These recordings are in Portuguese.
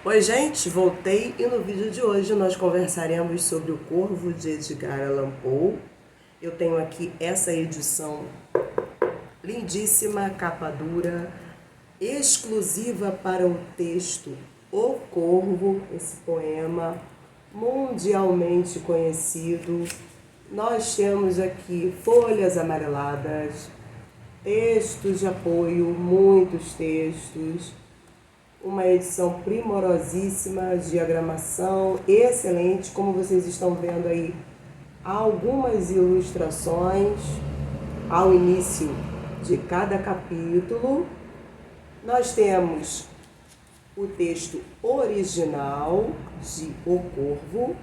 Oi gente, voltei e no vídeo de hoje nós conversaremos sobre O Corvo de Edgar Allan Poe. Eu tenho aqui essa edição lindíssima, capa dura, exclusiva para o texto O Corvo, esse poema mundialmente conhecido. Nós temos aqui folhas amareladas, textos de apoio, muitos textos, uma edição primorosíssima, diagramação excelente, como vocês estão vendo aí, algumas ilustrações ao início de cada capítulo. Nós temos o texto original de O Corvo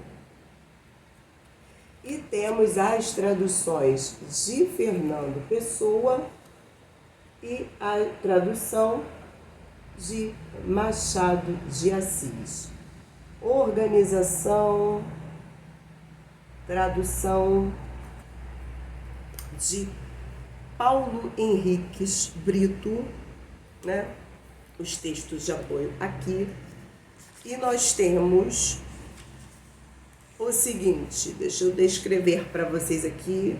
e temos as traduções de Fernando Pessoa e a tradução de Machado de Assis. Organização, tradução de Paulo Henriques Brito, né? Os textos de apoio aqui. E nós temos o seguinte, deixa eu descrever para vocês aqui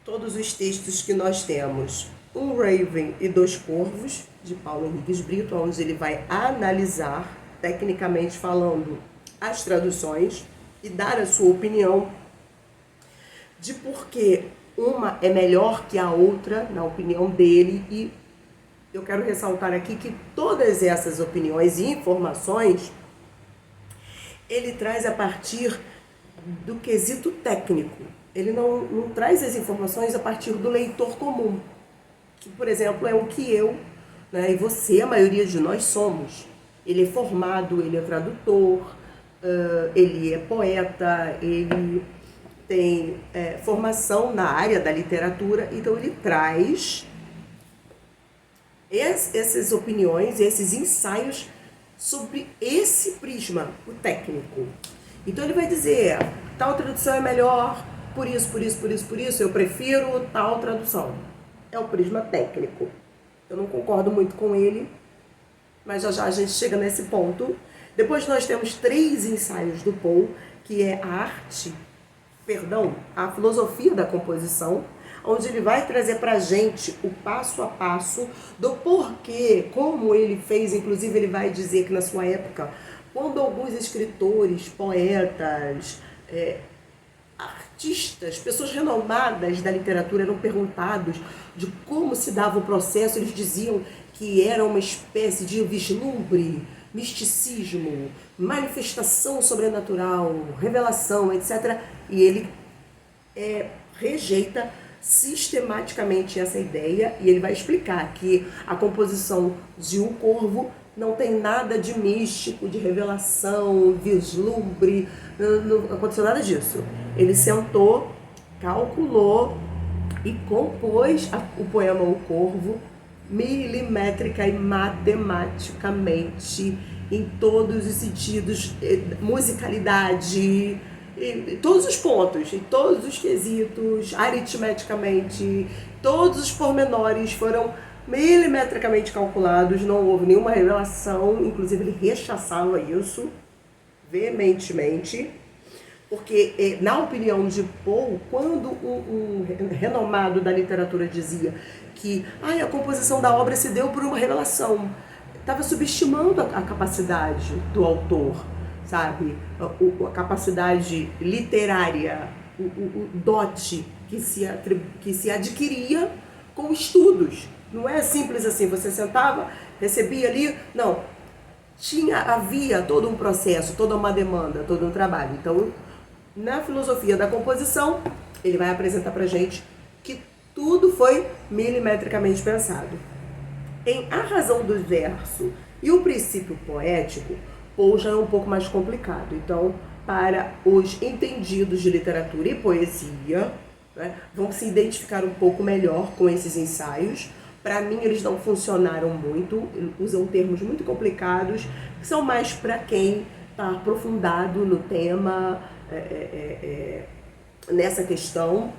todos os textos que nós temos. Um Raven e Dois Corvos, de Paulo Henriques Brito, onde ele vai analisar, tecnicamente falando, as traduções e dar a sua opinião de por que uma é melhor que a outra, na opinião dele. E eu quero ressaltar aqui que todas essas opiniões e informações ele traz a partir do quesito técnico. Ele não traz as informações a partir do leitor comum, que, por exemplo, é o que eu, né, e você, a maioria de nós, somos. Ele é formado, ele é tradutor, ele é poeta, ele tem formação na área da literatura, então ele traz essas opiniões, esses ensaios sobre esse prisma, o técnico. Então ele vai dizer, tal tradução é melhor, por isso, eu prefiro tal tradução. É o prisma técnico. Eu não concordo muito com ele, mas já a gente chega nesse ponto. Depois nós temos 3 ensaios do Poe, que é a filosofia da composição, onde ele vai trazer pra gente o passo a passo do porquê, como ele fez. Inclusive ele vai dizer que na sua época, quando alguns escritores, poetas, artistas, pessoas renomadas da literatura eram perguntados de como se dava o processo, eles diziam que era uma espécie de vislumbre, misticismo, manifestação sobrenatural, revelação, etc. E ele rejeita sistematicamente essa ideia, e ele vai explicar que a composição de O Corvo não tem nada de místico, de revelação, vislumbre, não aconteceu nada disso. Ele sentou, calculou e compôs o poema O Corvo milimétrica e matematicamente, em todos os sentidos, musicalidade, em todos os pontos, em todos os quesitos, aritmeticamente, todos os pormenores foram milimetricamente calculados, não houve nenhuma revelação. Inclusive ele rechaçava isso veementemente, porque na opinião de Poe, quando um renomado da literatura dizia que a composição da obra se deu por uma revelação, estava subestimando a capacidade do autor, sabe? A capacidade literária, o dote que se adquiria com estudos. Não é simples assim, você sentava, recebia ali, não. Havia todo um processo, toda uma demanda, todo um trabalho. Então, na filosofia da composição, ele vai apresentar pra gente que tudo foi milimetricamente pensado. Em A Razão do Verso e o Princípio Poético, Poe já é um pouco mais complicado. Então, para os entendidos de literatura e poesia, né, vão se identificar um pouco melhor com esses ensaios. Para mim, eles não funcionaram muito, usam termos muito complicados, que são mais para quem está aprofundado no tema, nessa questão,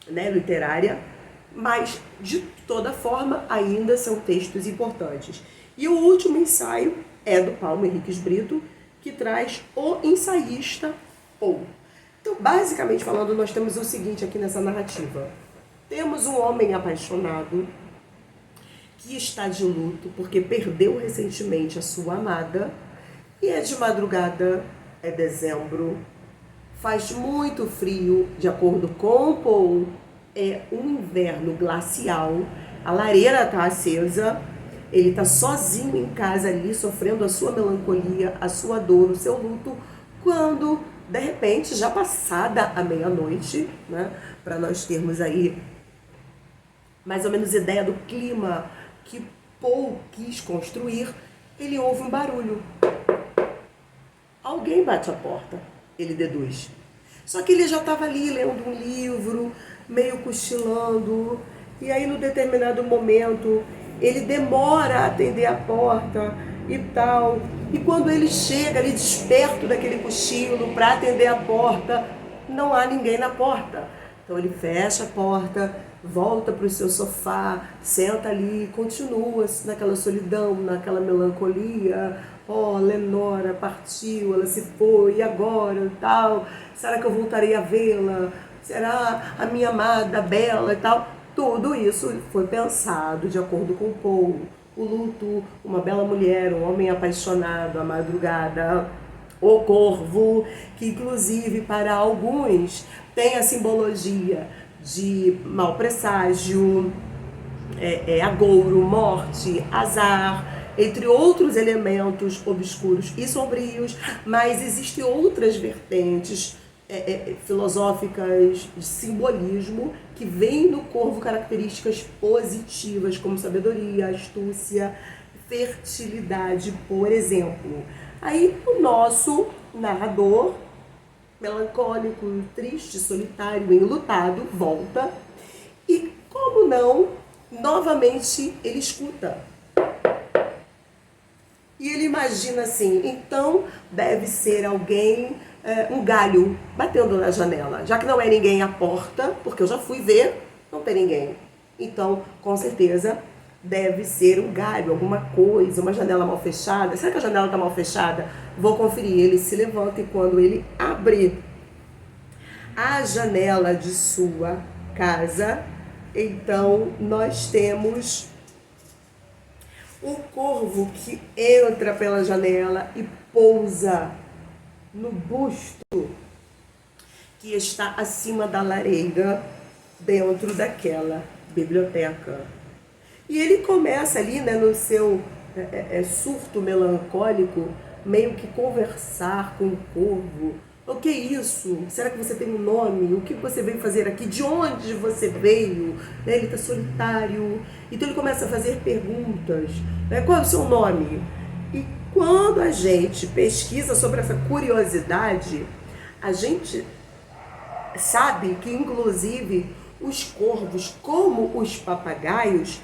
né, literária. mas de toda forma ainda são textos importantes. E o último ensaio é do Paulo Henriques Brito, que traz o ensaísta Poe. Então, basicamente falando, nós temos o seguinte aqui nessa narrativa. Temos um homem apaixonado que está de luto porque perdeu recentemente a sua amada, e é de madrugada, é dezembro, faz muito frio, de acordo com Poe, é um inverno glacial, a lareira está acesa, ele está sozinho em casa ali, sofrendo a sua melancolia, a sua dor, o seu luto, quando, de repente, já passada a meia-noite, né, para nós termos aí mais ou menos ideia do clima que Poe quis construir, ele ouve um barulho. Alguém bate a porta, ele deduz. Só que ele já estava ali lendo um livro, meio cochilando, e aí, no determinado momento, ele demora a atender a porta e tal. E quando ele chega ali desperto daquele cochilo para atender a porta, não há ninguém na porta. Então ele fecha a porta, volta para o seu sofá, senta ali, continua naquela solidão, naquela melancolia. Oh, Lenora partiu, ela se foi, e agora e tal? Será que eu voltarei a vê-la? Será a minha amada Bela e tal? Tudo isso foi pensado de acordo com Poe. O luto, uma bela mulher, um homem apaixonado, a madrugada, o corvo, que inclusive para alguns tem a simbologia de mau presságio, agouro, morte, azar, entre outros elementos obscuros e sombrios, mas existem outras vertentes filosóficas de simbolismo que vêm no corvo características positivas, como sabedoria, astúcia, fertilidade, por exemplo. Aí o nosso narrador, melancólico, triste, solitário, enlutado, volta e, como não, novamente ele escuta. E ele imagina assim, então deve ser alguém, um galho, batendo na janela. Já que não é ninguém à porta, porque eu já fui ver, não tem ninguém. Então, com certeza, deve ser um galho, alguma coisa, uma janela mal fechada. Será que a janela está mal fechada? Vou conferir. Ele se levanta e quando ele abre a janela de sua casa, então nós temos um corvo que entra pela janela e pousa no busto que está acima da lareira, dentro daquela biblioteca. E ele começa ali, né, no seu surto melancólico, meio que conversar com o corvo. O que é isso? Será que você tem um nome? O que você veio fazer aqui? De onde você veio? Ele está solitário. Então ele começa a fazer perguntas. Qual é o seu nome? E quando a gente pesquisa sobre essa curiosidade, a gente sabe que, inclusive, os corvos, como os papagaios,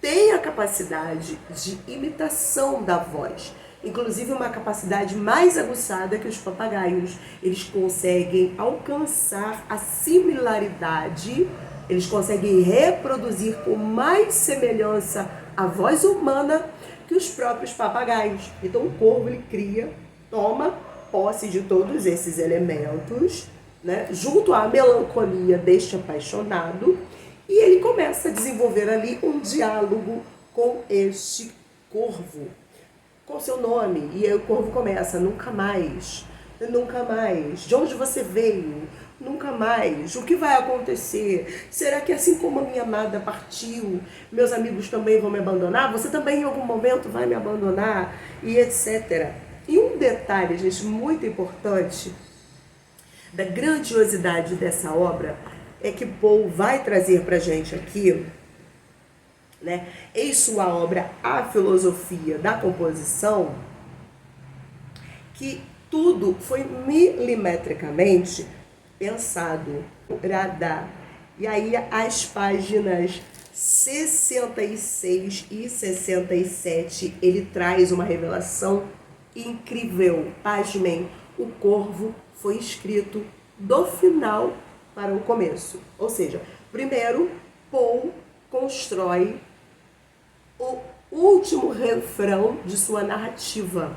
têm a capacidade de imitação da voz. Inclusive uma capacidade mais aguçada que os papagaios. Eles conseguem alcançar a similaridade, eles conseguem reproduzir com mais semelhança a voz humana que os próprios papagaios. Então o corvo, ele cria, toma posse de todos esses elementos, né, junto à melancolia deste apaixonado, e ele começa a desenvolver ali um diálogo com este corvo. Qual o seu nome? E aí o corvo começa, nunca mais, nunca mais. De onde você veio? Nunca mais. O que vai acontecer? Será que assim como a minha amada partiu, meus amigos também vão me abandonar? Você também em algum momento vai me abandonar? E etc. E um detalhe, gente, muito importante da grandiosidade dessa obra é que Poe vai trazer pra gente aqui, né, em sua obra A Filosofia da Composição, que tudo foi milimetricamente pensado para dar. E aí as páginas 66 e 67, ele traz uma revelação incrível. Pasmem, o corvo foi escrito do final para o começo. Ou seja, primeiro Poe constrói o último refrão de sua narrativa.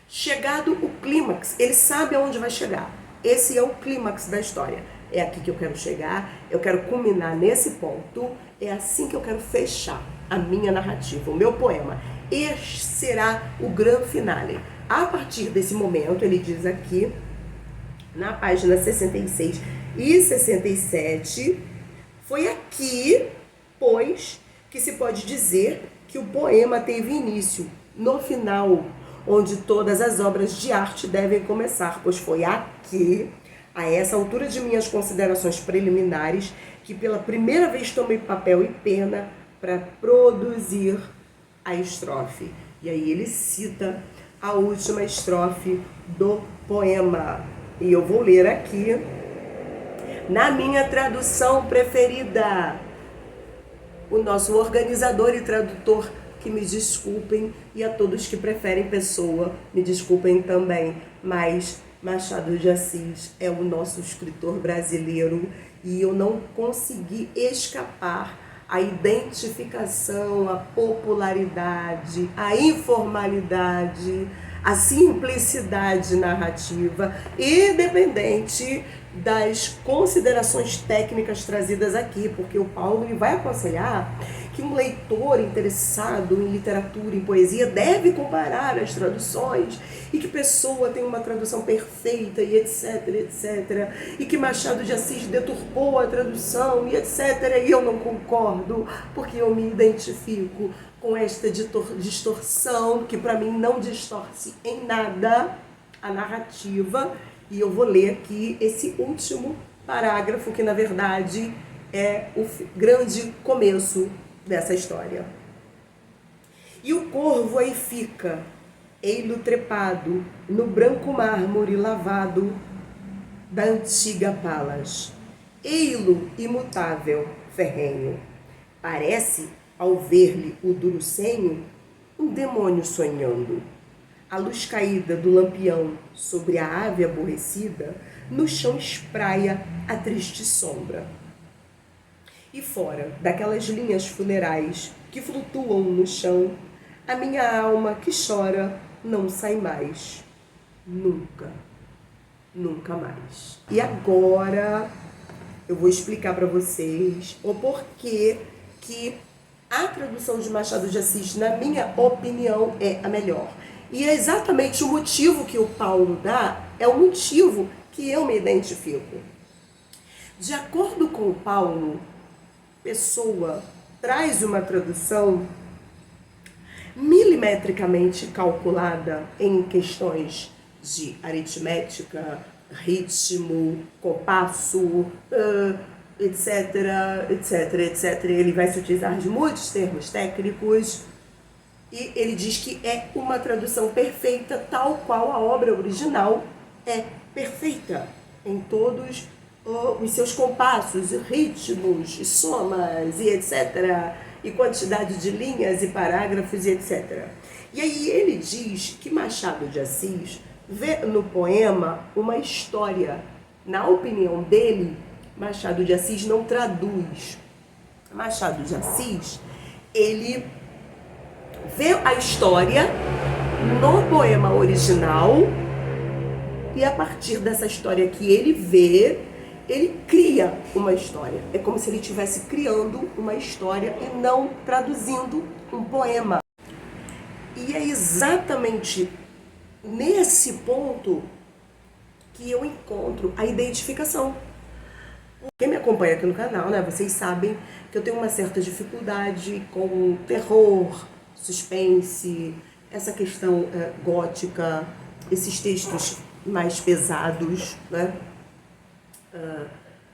Chegado o clímax, ele sabe aonde vai chegar. Esse é o clímax da história. É aqui que eu quero chegar, eu quero culminar nesse ponto, é assim que eu quero fechar a minha narrativa, o meu poema. Este será o grande finale. A partir desse momento, ele diz aqui, na página 66 e 67, foi aqui, pois, que se pode dizer que o poema teve início, no final, onde todas as obras de arte devem começar, pois foi aqui, a essa altura de minhas considerações preliminares, que pela primeira vez tomei papel e pena para produzir a estrofe. E aí ele cita a última estrofe do poema. E eu vou ler aqui, na minha tradução preferida. O nosso organizador e tradutor, que me desculpem, e a todos que preferem pessoa, me desculpem também, mas Machado de Assis é o nosso escritor brasileiro e eu não consegui escapar a identificação, a popularidade, a informalidade, a simplicidade narrativa, independente das considerações técnicas trazidas aqui, porque o Paulo ele vai aconselhar que um leitor interessado em literatura, em poesia, deve comparar as traduções e que Pessoa tem uma tradução perfeita e etc, etc, e que Machado de Assis deturpou a tradução e etc, e eu não concordo, porque eu me identifico com esta distorção, que para mim não distorce em nada a narrativa, e eu vou ler aqui esse último parágrafo, que na verdade é o grande começo dessa história. E o corvo aí fica, ei-lo trepado, no branco mármore lavado da antiga Palas. Ei-lo imutável, ferrenho. Parece, ao ver-lhe o duro senho, um demônio sonhando. A luz caída do lampião sobre a ave aborrecida, no chão espraia a triste sombra. E fora daquelas linhas funerais que flutuam no chão, a minha alma que chora não sai mais. Nunca, nunca mais. E agora eu vou explicar para vocês o porquê que a tradução de Machado de Assis, na minha opinião, é a melhor. E é exatamente o motivo que o Paulo dá, é o motivo que eu me identifico. De acordo com o Paulo, Pessoa traz uma tradução milimetricamente calculada em questões de aritmética, ritmo, compasso, etc, etc, etc. Ele vai se utilizar de muitos termos técnicos e ele diz que é uma tradução perfeita, tal qual a obra original é perfeita em todos os seus compassos, ritmos, somas e etc, e quantidade de linhas e parágrafos e etc. E aí ele diz que Machado de Assis vê no poema uma história. Na opinião dele, Machado de Assis não traduz. Machado de Assis, ele vê a história no poema original e a partir dessa história que ele vê, ele cria uma história. É como se ele estivesse criando uma história e não traduzindo um poema. E é exatamente nesse ponto que eu encontro a identificação. Quem me acompanha aqui no canal, né, vocês sabem que eu tenho uma certa dificuldade com terror, suspense, essa questão gótica, esses textos mais pesados, né?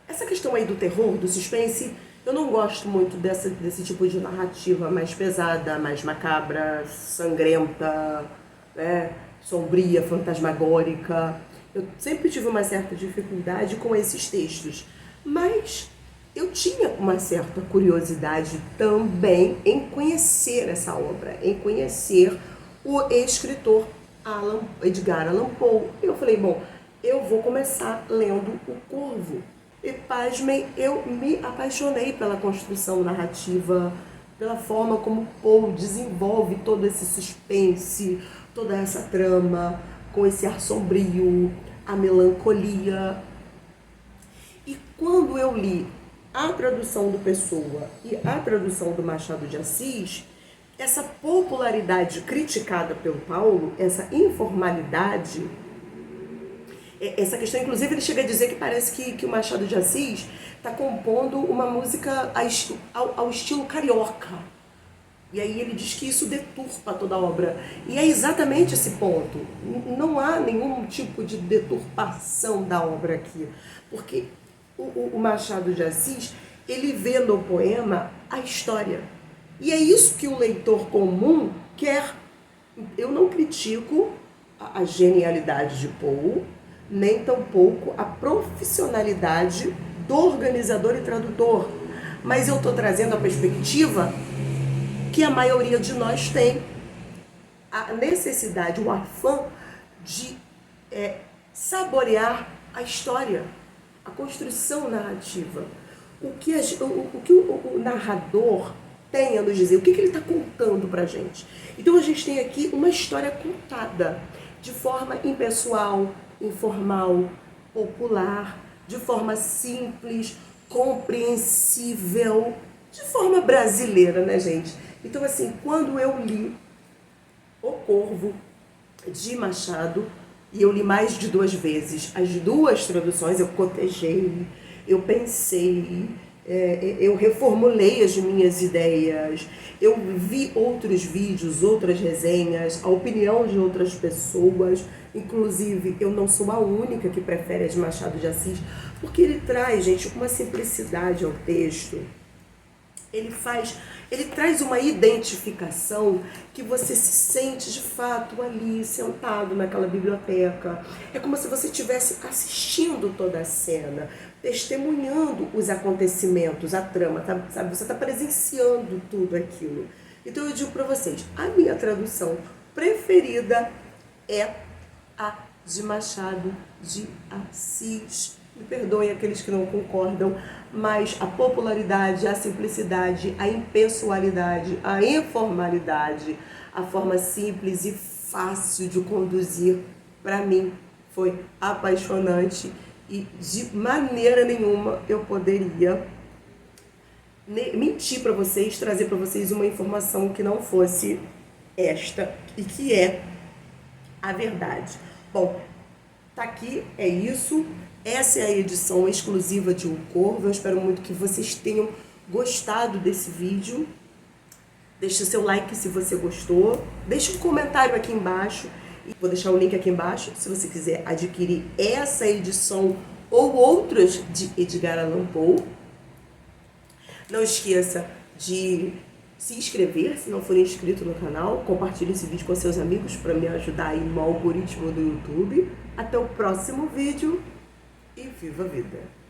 Essa questão aí do terror, do suspense, eu não gosto muito desse tipo de narrativa mais pesada, mais macabra, sangrenta, né? Sombria, fantasmagórica. Eu sempre tive uma certa dificuldade com esses textos, mas eu tinha uma certa curiosidade também em conhecer essa obra, em conhecer o escritor Edgar Allan Poe. Eu falei, bom, eu vou começar lendo O Corvo. E, pasmem, eu me apaixonei pela construção narrativa, pela forma como Poe desenvolve todo esse suspense, toda essa trama, com esse ar sombrio, a melancolia. E quando eu li a tradução do Pessoa e a tradução do Machado de Assis, essa popularidade criticada pelo Paulo, essa informalidade, essa questão, inclusive, ele chega a dizer que parece que o Machado de Assis está compondo uma música ao estilo carioca. E aí ele diz que isso deturpa toda a obra. E é exatamente esse ponto. Não há nenhum tipo de deturpação da obra aqui. Porque o Machado de Assis, ele vê no poema a história. E é isso que o leitor comum quer. Eu não critico a genialidade de Poe, nem tampouco a profissionalidade do organizador e tradutor. Mas eu estou trazendo a perspectiva que a maioria de nós tem. A necessidade, o afã de saborear a história, a construção narrativa. O que o narrador tem a nos dizer, o que ele está contando para a gente. Então a gente tem aqui uma história contada de forma impessoal, informal, popular, de forma simples, compreensível, de forma brasileira, né, gente? Então, assim, quando eu li O Corvo, de Machado, e eu li mais de 2 vezes, as 2 traduções eu cotejei, eu pensei, eu reformulei as minhas ideias, eu vi outros vídeos, outras resenhas, a opinião de outras pessoas. Inclusive, eu não sou a única que prefere a de Machado de Assis, porque ele traz, gente, uma simplicidade ao texto. Ele traz uma identificação que você se sente de fato ali, sentado naquela biblioteca. É como se você estivesse assistindo toda a cena, testemunhando os acontecimentos, a trama, sabe? Você está presenciando tudo aquilo. Então eu digo para vocês, a minha tradução preferida é a de Machado de Assis. Me perdoem aqueles que não concordam, mas a popularidade, a simplicidade, a impessoalidade, a informalidade, a forma simples e fácil de conduzir, para mim, foi apaixonante e de maneira nenhuma eu poderia mentir para vocês, trazer para vocês uma informação que não fosse esta e que é a verdade. Bom, tá aqui, é isso. Essa é a edição exclusiva de O Corvo. Eu espero muito que vocês tenham gostado desse vídeo. Deixe o seu like se você gostou. Deixe um comentário aqui embaixo. Vou deixar o link aqui embaixo se você quiser adquirir essa edição ou outras de Edgar Allan Poe. Não esqueça de se inscrever se não for inscrito no canal. Compartilhe esse vídeo com seus amigos para me ajudar aí no algoritmo do YouTube. Até o próximo vídeo. E viva a vida!